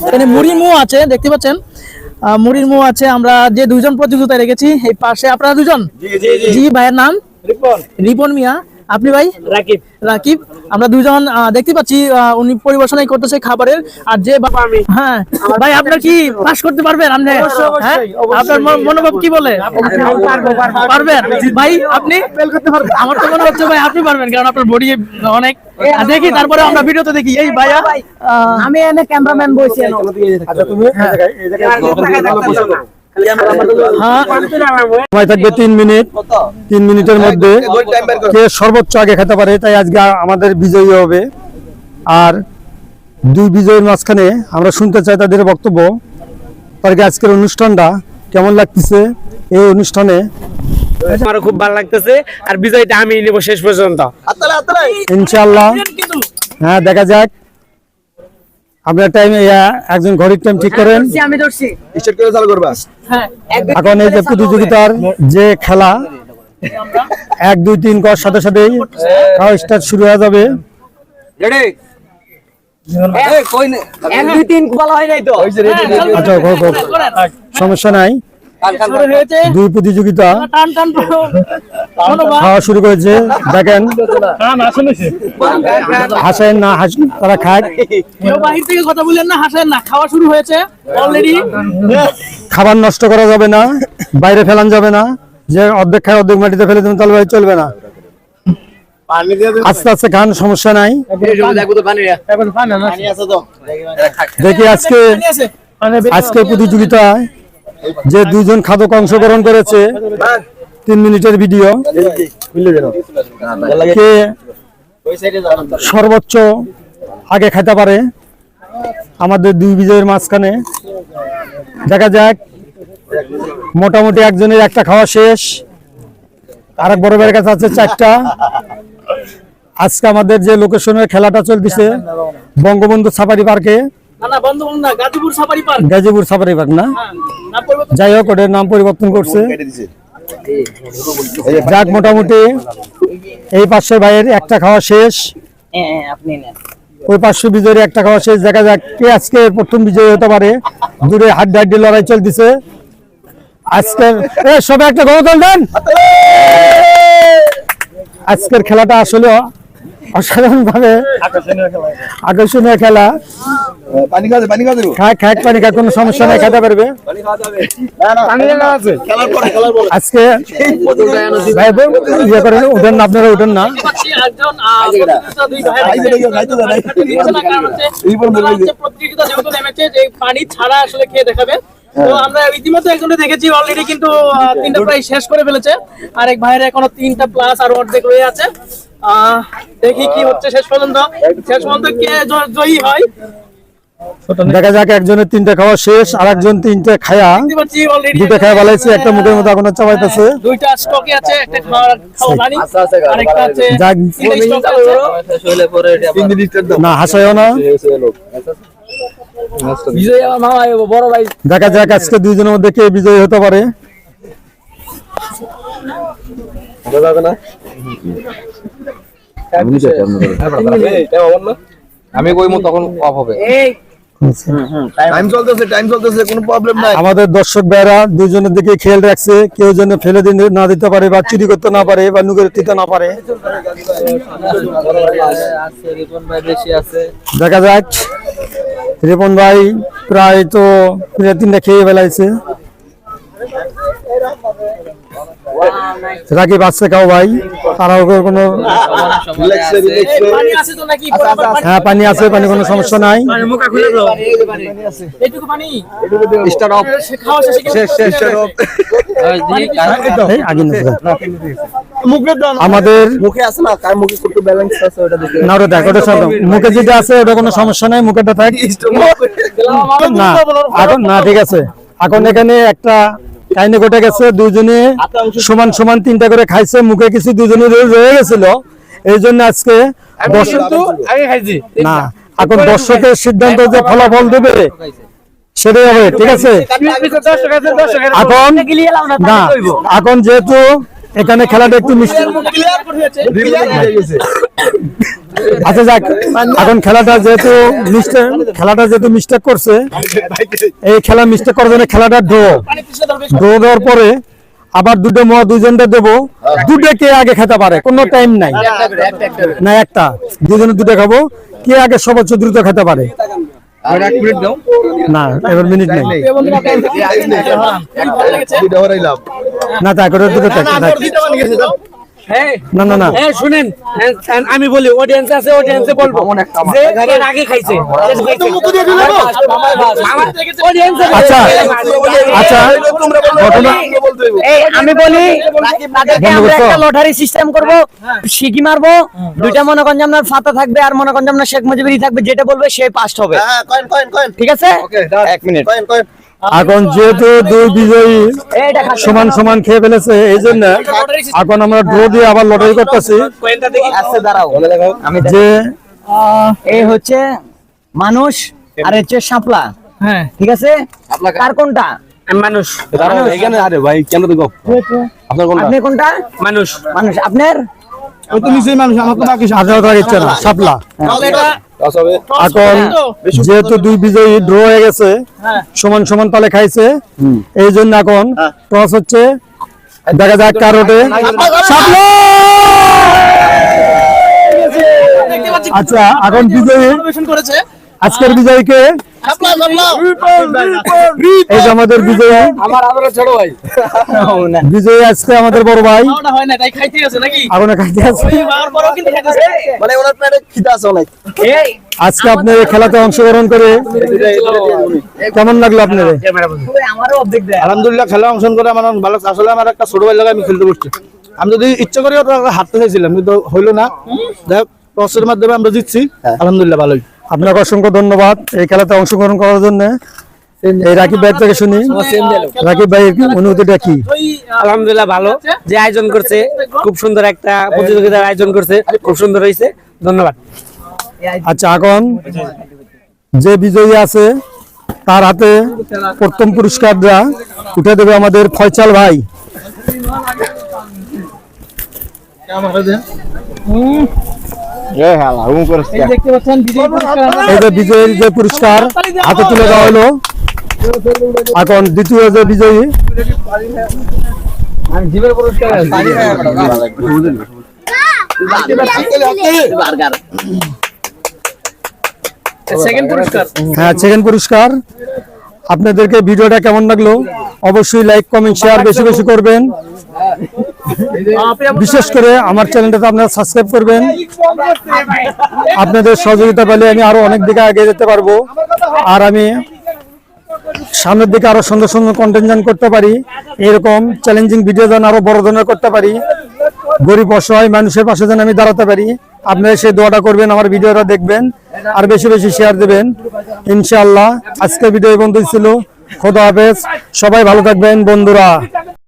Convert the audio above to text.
এখানে মুড়ির মুড়ো আছে, দেখতে পাচ্ছেন মুড়ির মুড়ো আছে। আমরা যে দুইজন প্রতিযোগিতা রেখেছি এই পাশে, আপনারা দুজন? জি। ভাইয়ের নাম? রিপন মিয়া। আপনি ভাই? রাকিব। রাকিব। আমরা দুজন দেখতে পাচ্ছি উনি পরিবেশনা করতেছে খাবারের। আর যে হ্যাঁ ভাই, আপনার কি পাস করতে পারবেন? আপনি আপনার মনোভাব কি বলে? পারবেন ভাই? আপনি? আমার তো মনে হচ্ছে ভাই আপনি পারবেন, কারণ আপনার বডি অনেক দেখি। তারপরে আমরা ভিডিওতে দেখি। এই ভাইয়া, আমি এনে ক্যামেরাম্যান বসে। আচ্ছা তুমি সময় থাকবে 3 মিনিট। 3 মিনিটের মধ্যে কে সর্বোচ্চ আগে খেতে পারে তাই আজকে আমাদের বিজয়ী হবে। আর দুই বিজয়ীর মাঝখানে আমরা শুনতে চাই তাদের বক্তব্য। তার আজকের অনুষ্ঠানটা কেমন লাগতেছে? এই অনুষ্ঠানে আমার খুব ভালো লাগতেছে, আর বিজয়টা আমি নেব শেষ পর্যন্ত ইনশাআল্লাহ। হ্যাঁ, দেখা যাক। আপনার টাইম একজন ঘড়ির টাইম ঠিক করেন। আমি ধরছি। স্টার্ট করে চালু করবা। হ্যাঁ, এখন এই যে প্রতিযোগিতার যে খেলা 1 2 3 করার সাথে সাথেই খাওয়া স্টার্ট শুরু হয়ে যাবে। রেডি? এই কই না? 1 2 3 বলা হয় নাই তো। আচ্ছা, সমস্যা নাই। দুই প্রতিযোগিতা খাওয়া শুরু করেছে। দেখেন, হাসেন না, তারা খায়। কেউ বাহির থেকে কথা বললেন না, হাসেন না, খাওয়া শুরু হয়েছে অলরেডি। খাবার নষ্ট করা যাবে না, বাইরে ফেলান যাবে না। যে অর্ধেক খায় অর্ধেক মাটিতে ফেলে দেবেন তাহলে ভাই চলবে না। আস্তে আস্তে খান, সমস্যা নাই। দেখি আজকে প্রতিযোগিতায় যে দুইজন খাদক অংশগ্রহণ করেছে 3 মিনিটের ভিডিও, কে সর্বোচ্চ আগে খেতে পারে আমাদের দুই বিজয়ের মাঝখানে। দেখা যাক। মোটামুটি একজনের একটা খাওয়া শেষ, আরেক বড় ভাইয়ের কাছে আছে 4টা। আজকে আমাদের যে লোকেশনের খেলাটা চলতেছে বঙ্গবন্ধু সাফারি পার্কে। গাজীপুর সাফারি পার্ক না, যাই হোক ওটার নাম পরিবর্তন করছে। যাক, মোটামুটি এই 500 ভাইয়ের একটা খাওয়া শেষ, ওই 500 বিজয়ের একটা খাওয়া শেষ। দেখা যাক কে আজকে প্রথম বিজয়ী হতে পারে। দূরে হাড্ডাহাড্ডি লড়াই চলতেছে আজকের। সবাই একটা গণতন্ত্র দেন। আজকের খেলাটা আসলে অসাধারণ ভাবে আকর্ষণীয় খেলা। পানি খা, কোনো সমস্যা নাই, খেতে পারবে আজকে। ভাই ইয়ে করেন, উঠেন না, আপনারা উঠেন না। পানি ছাড়া আসলে খেয়ে দেখাবে। তো আমরা ইতিমধ্যে একজনকে দেখেছি অলরেডি, কিন্তু 3টা প্রায় শেষ করে ফেলেছে। আরেক ভাইয়ের এখনো 3টা প্লাস আর অর্ধেক রয়ে আছে। দেখি কি হচ্ছে শেষ পর্যন্ত কে জয়ী হয়। দেখা যাক, একজনের 3টা খাওয়া শেষ, আর একজন 3টা খায়া 2টা খায়া বলাইছে, একটা মুখের মধ্যে এখন চাবাইতেছে। 2টা স্টকে আছে, একটা খাওয়া রানি, আরেকটা আছে না, হাসায়ও না। দেখা যাক আজকে দুইজনের মধ্যে কে বিজয়ী হতে পারে। আমি কইমু তখন অফ হবে। টাইম চলতেছে, কোনো প্রবলেম নাই। আমাদের দর্শক ভাইরা দুইজনের দিকে খেয়াল রাখছে, কেউ যেন ফেলে না দিতে পারে, বা চুরি করতে না পারে, বা নুকের দিতে না পারে। দেখা যাক। রিপন ভাই প্রায় তো 3টা খেয়ে ফেলাইছে। রাকিব আসছে খাও ভাই, তারাও কোনো হ্যাঁ পানি আছে, পানি কোনো সমস্যা নাই। আমাদের মুখে আছে না, কার মুখে কত ব্যালেন্স আছে ওটা দেখে না, ওটা দেখো, ওটা মুখে যেটা আছে ওটা কোনো সমস্যা নাই, মুখেটা থাক না এখন না, ঠিক আছে। এখন এখানে একটা কাহিনী ঘটে গেছে, দুইজনে সমান সমান 3টা করে খাইছে, মুখে কিছু দুজনে রয়ে গেছিল, এই জন্য আজকে না, এখন দর্শকের সিদ্ধান্ত যে ফলাফল দেবে সেটাই হবে, ঠিক আছে। এখন না, এখন যেহেতু এখানে খেলাটা একটু মিষ্টি। আচ্ছা যাক, এখন খেলাটা যেহেতু মিস্টেক করছে, এই খেলা মিস্টেক করার জন্য খেলাটা ড্র দেওয়ার পরে আবার দুটো মোয়া দুজনটা দেবো, দুটো কে আগে খেতে পারে, কোনো টাইম নাই না, একটা দুজনে দুটো খাবো, কে আগে সর্বোচ্চ দ্রুত খেতে পারে। না এবার মিনিট নেই না, তা করে দুটো না না না শুনেন, আমি বলি অডিয়েন্স আছে, অডিয়েন্সে বলবো যে এর আগে খাইছে। আচ্ছা আচ্ছা ঘটনা এই আমি বলি তাদেরকে আমরা একটা লটারি সিস্টেম করব, সিকি মারবো, দুইটা মনে করেন যে আপনার ফাতা থাকবে আর মনে করেন যে আপনার শেখ মুজিবুরি থাকবে, যেটা বলবে সে পাস্ট হবে। ঠিক আছে, 1 মিনিট। এখন যেহেতু দুই বিজয়ী সমান সমান খেয়ে ফেলেছে, এই জন্য এখন আমরা ড্র দিয়ে আবার লটারি করতেছি আচ্ছা দাঁড়াও, আমি যে এই হচ্ছে মানুষ আর হচ্ছে শাপলা। হ্যাঁ ঠিক আছে, কার কোনটা? মানুষ। এখানে আরে ভাই কেন তো গপ আপনার কোনটা? আপনি কোনটা? মানুষ। মানুষ। আপনার ও তো নিশ্চয়ই মানুষ, আমার তো বাকি আজাদ ইচ্ছে না শাপলা। টস হবে। এখন যেহেতু দুই বিজয়ী ড্র হয়ে গেছে, সমান সমান তালে খাইছে, এই জন্য এখন টস হচ্ছে, দেখা যাক কার ওঠে। শাপলা! আচ্ছা এখন বিজয়ী, করেছে আজকের বিজয়ীকে, এই যে আমাদের বিজয়ী, আমার আদরের ছোট ভাই। বিজয়ী আজকে আমাদের বড় ভাই, খাওয়াটা হয় না তাই খাইতে আছে নাকি? এখন খাইতে আছে। খাওয়ার পরেও কিন্তু খাইতেছে। মানে ওনার পেটে খিদা আছে অনেক। আজকে আপনি এই খেলাতে অংশগ্রহণ করে কেমন লাগলো আপনার? আমারও অর্ধেক দেয়। আলহামদুলিল্লাহ, খেলা অংশগ্রহণ করে আমার অনেক ভালো লাগছে। আসলে আমার একটা ছোট ভাই লাগে আমি খেলতে বসছি, আমি যদি ইচ্ছা করি হারতে চাইছিলাম কিন্তু হইলো না, যাই হোক টসের মাধ্যমে আমরা জিতছি, আলহামদুলিল্লাহ ভালোই। আপনাকে অসংখ্য ধন্যবাদ এই খেলাতে অংশগ্রহণ করার জন্য। এই রাকিব ভাই থেকে শুনি, রাকিব ভাইয়ের অনুভূতিটা কি? আলহামদুলিল্লাহ ভালো, যে আয়োজন করছে খুব সুন্দর একটা প্রতিযোগিতার আয়োজন করছে, খুব সুন্দর হয়েছে, ধন্যবাদ। আচ্ছা এখন যে বিজয়ী আছে তার হাতে প্রথম পুরস্কারটা উঠে দেবে আমাদের ফয়সাল ভাই। দেখতে পাচ্ছেন বিজয়ী পুরস্কার আমরা এই যে বিজয়ীর যে পুরস্কার হাতে তুলে দেওয়া হলো, এখন দ্বিতীয় যে বিজয়ী, সেকেন্ড পুরস্কার। হ্যাঁ সেকেন্ড পুরস্কার। আপনাদেরকে ভিডিওটা কেমন লাগলো অবশ্যই লাইক কমেন্ট শেয়ার বেশি বেশি করবেন, বিশেষ করে আমার চ্যানেলটাতে আপনারা সাবস্ক্রাইব করবেন। আপনাদের সহযোগিতা পেলে আমি আরো অনেক দিকে এগিয়ে যেতে পারবো, আর আমি সামনের দিকে আরো সুন্দর সুন্দর কন্টেন্ট জান করতে পারি, এরকম চ্যালেঞ্জিং ভিডিও যেন আরো বড় ধরনের করতে পারি, গরিব অসহায় মানুষের পাশে যেন আমি দাঁড়াতে পারি। আপনারা সেই দোয়াটা করবেন, আমার ভিডিওটা দেখবেন আর বেশি বেশি শেয়ার দেবেন ইনশাআল্লাহ। আজকের ভিডিও এই পর্যন্তই ছিল। খোদা হাফেজ, সবাই ভালো থাকবেন বন্ধুরা।